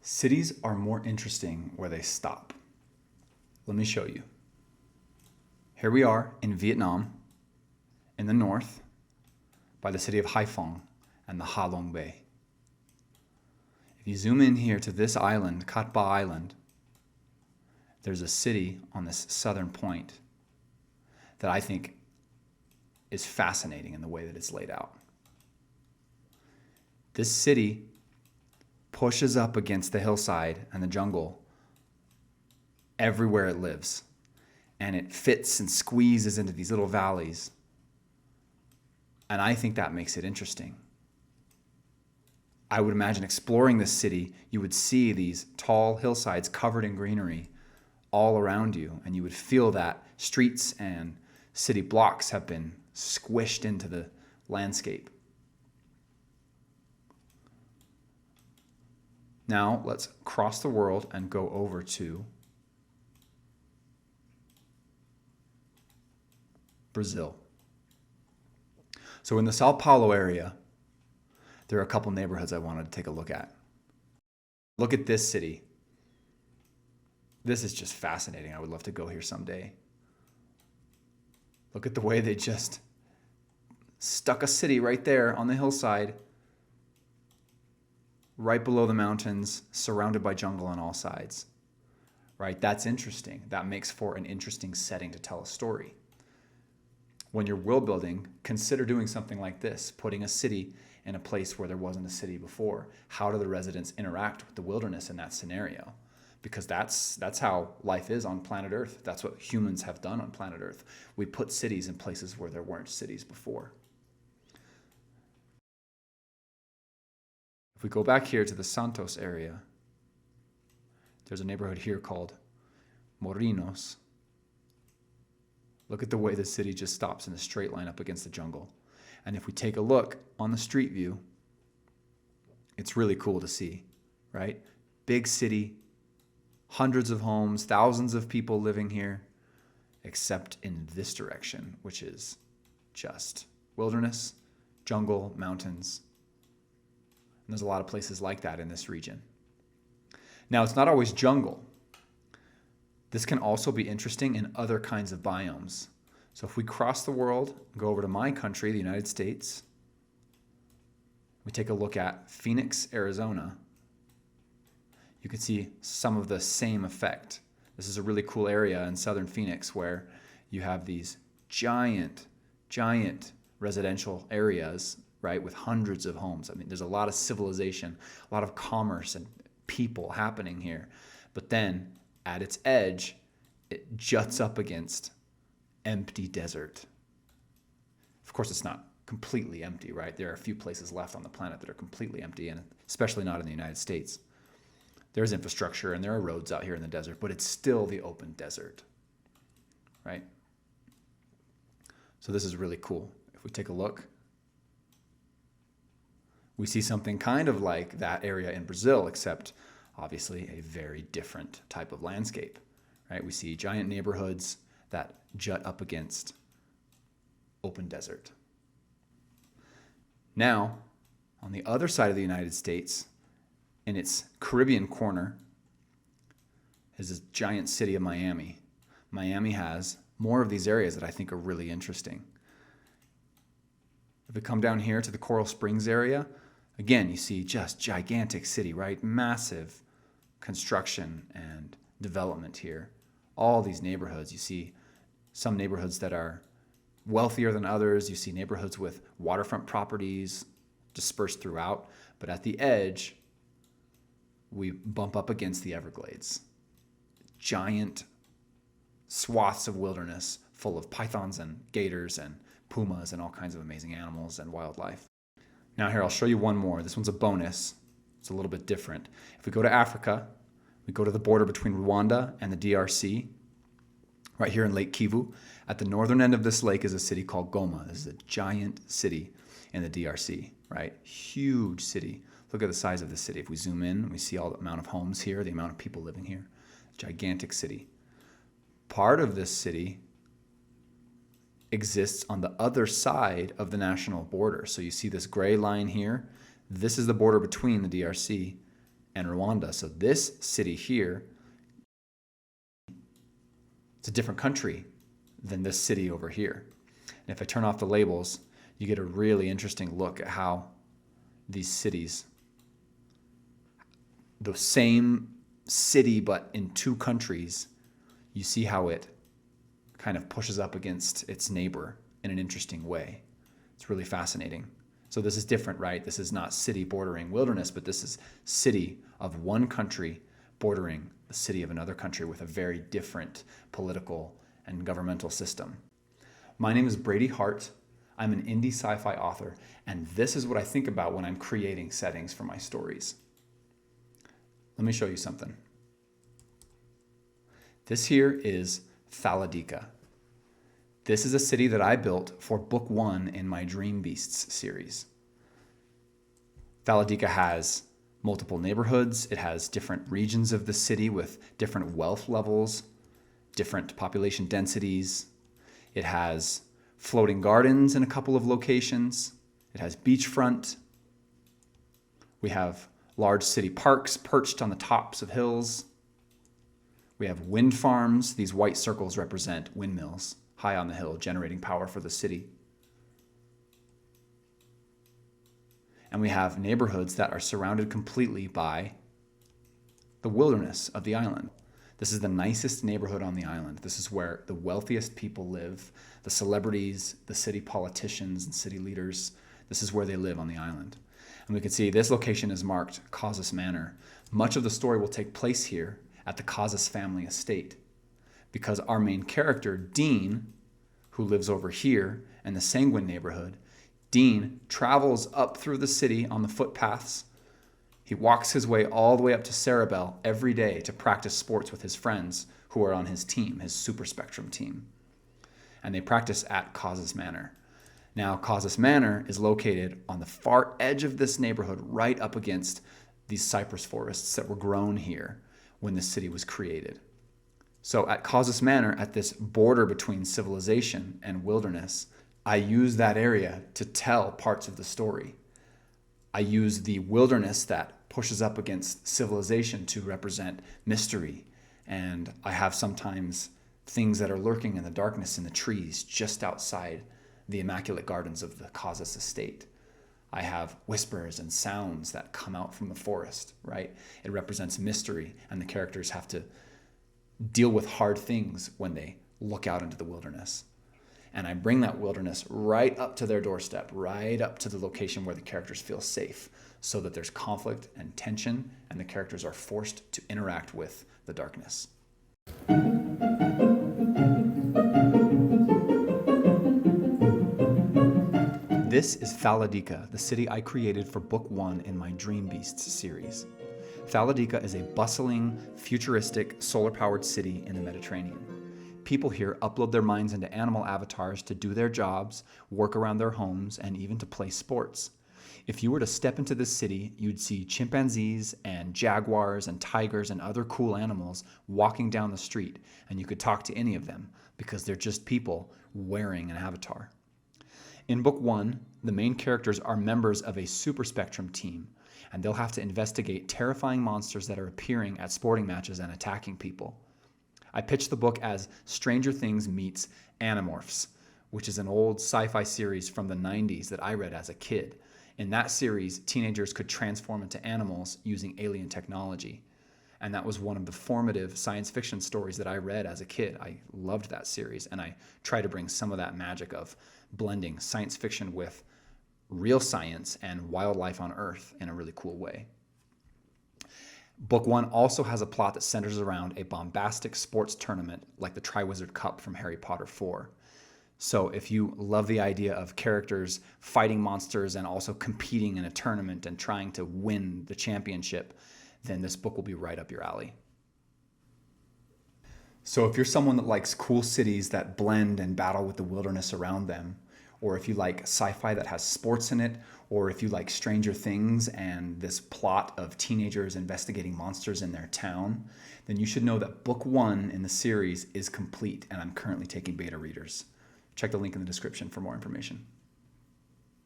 Cities are more interesting where they stop. Let me show you. Here we are in Vietnam, in the north, by the city of Haiphong and the Ha Long Bay. If you zoom in here to this island, Cát Bà Island, there's a city on this southern point that I think is fascinating in the way that it's laid out. This city pushes up against the hillside and the jungle everywhere it lives. And it fits and squeezes into these little valleys. And I think that makes it interesting. I would imagine exploring this city, you would see these tall hillsides covered in greenery all around you, and you would feel that streets and city blocks have been squished into the landscape. Now let's cross the world and go over to Brazil. So in the São Paulo area, there are a couple neighborhoods I wanted to take a look at. Look at this city. This is just fascinating. I would love to go here someday. Look at the way they just stuck a city right there on the hillside, right below the mountains, surrounded by jungle on all sides. Right? That's interesting. That makes for an interesting setting to tell a story. When you're world building, consider doing something like this, putting a city in a place where there wasn't a city before. How do the residents interact with the wilderness in that scenario? Because that's how life is on planet Earth. That's what humans have done on planet Earth. We put cities in places where there weren't cities before. If we go back here to the Santos area, there's a neighborhood here called Morinos. Look at the way the city just stops in a straight line up against the jungle. And if we take a look on the street view, it's really cool to see, right? Big city, hundreds of homes, thousands of people living here, except in this direction, which is just wilderness, jungle, mountains. And there's a lot of places like that in this region. Now, it's not always jungle. This can also be interesting in other kinds of biomes. So if we cross the world, go over to my country, the United States, we take a look at Phoenix, Arizona, you can see some of the same effect. This is a really cool area in southern Phoenix where you have these giant residential areas, right, with hundreds of homes. I mean, there's a lot of civilization, a lot of commerce and people happening here. But then at its edge, it juts up against empty desert. Of course, it's not completely empty, right? There are a few places left on the planet that are completely empty, and especially not in the United States. There's infrastructure and there are roads out here in the desert, but it's still the open desert, right? So this is really cool. If we take a look, we see something kind of like that area in Brazil, except obviously a very different type of landscape, right? We see giant neighborhoods that jut up against open desert. Now, on the other side of the United States, in its Caribbean corner, is this giant city of Miami. Miami has more of these areas that I think are really interesting. If we come down here to the Coral Springs area, again, you see just gigantic city, right? Massive construction and development here. All these neighborhoods, you see some neighborhoods that are wealthier than others. You see neighborhoods with waterfront properties dispersed throughout. But at the edge, we bump up against the Everglades. Giant swaths of wilderness full of pythons and gators and pumas and all kinds of amazing animals and wildlife. Now here, I'll show you one more. This one's a bonus. It's a little bit different. If we go to Africa, we go to the border between Rwanda and the DRC, right here in Lake Kivu. At the northern end of this lake is a city called Goma. This is a giant city in the DRC, right? Huge city. Look at the size of the city. If we zoom in, we see all the amount of homes here, the amount of people living here. Gigantic city. Part of this city exists on the other side of the national border. So you see this gray line here. This is the border between the DRC and Rwanda. So this city here, it's a different country than this city over here. And if I turn off the labels, you get a really interesting look at how these cities, the same city but in two countries, you see how it kind of pushes up against its neighbor in an interesting way. It's really fascinating. So this is different, right? This is not city bordering wilderness, but this is city of one country bordering the city of another country with a very different political and governmental system. My name is Brady Hart. I'm an indie sci-fi author, and this is what I think about when I'm creating settings for my stories. Let me show you something. This here is Thaladiqa. This is a city that I built for book 1 in my Dreambeasts series. Thaladiqa has multiple neighborhoods. It has different regions of the city with different wealth levels, different population densities. It has floating gardens in a couple of locations. It has beachfront. We have large city parks perched on the tops of hills. We have wind farms. These white circles represent windmills high on the hill, generating power for the city. And we have neighborhoods that are surrounded completely by the wilderness of the island. This is the nicest neighborhood on the island. This is where the wealthiest people live, the celebrities, the city politicians and city leaders. This is where they live on the island. And we can see this location is marked Casas Manor. Much of the story will take place here at the Casas family estate, because our main character, Dean, who lives over here in the Sanguine neighborhood, Dean travels up through the city on the footpaths. He walks his way all the way up to Cerebel every day to practice sports with his friends who are on his team, his Super Spectrum team. And they practice at Casas Manor. Now, Casas Manor is located on the far edge of this neighborhood, right up against these cypress forests that were grown here when the city was created. So at Casas Manor, at this border between civilization and wilderness, I use that area to tell parts of the story. I use the wilderness that pushes up against civilization to represent mystery. And I have sometimes things that are lurking in the darkness in the trees just outside the immaculate gardens of the Casas estate. I have whispers and sounds that come out from the forest, right? It represents mystery, and the characters have to deal with hard things when they look out into the wilderness. And I bring that wilderness right up to their doorstep, right up to the location where the characters feel safe, so that there's conflict and tension, and the characters are forced to interact with the darkness. This is Thaladiqa, the city I created for book 1 in my Dreambeasts series. Thaladiqa is a bustling, futuristic, solar-powered city in the Mediterranean. People here upload their minds into animal avatars to do their jobs, work around their homes, and even to play sports. If you were to step into this city, you'd see chimpanzees and jaguars and tigers and other cool animals walking down the street, and you could talk to any of them because they're just people wearing an avatar. In book 1, the main characters are members of a Super Spectrum team, and they'll have to investigate terrifying monsters that are appearing at sporting matches and attacking people. I pitched the book as Stranger Things meets Animorphs, which is an old sci-fi series from the 90s that I read as a kid. In that series, teenagers could transform into animals using alien technology. And that was one of the formative science fiction stories that I read as a kid. I loved that series, and I try to bring some of that magic of blending science fiction with real science and wildlife on Earth in a really cool way. Book 1 also has a plot that centers around a bombastic sports tournament like the Triwizard Cup from Harry Potter 4. So if you love the idea of characters fighting monsters and also competing in a tournament and trying to win the championship, then this book will be right up your alley. So if you're someone that likes cool cities that blend and battle with the wilderness around them, or if you like sci-fi that has sports in it, or if you like Stranger Things and this plot of teenagers investigating monsters in their town, then you should know that book 1 in the series is complete, and I'm currently taking beta readers. Check the link in the description for more information.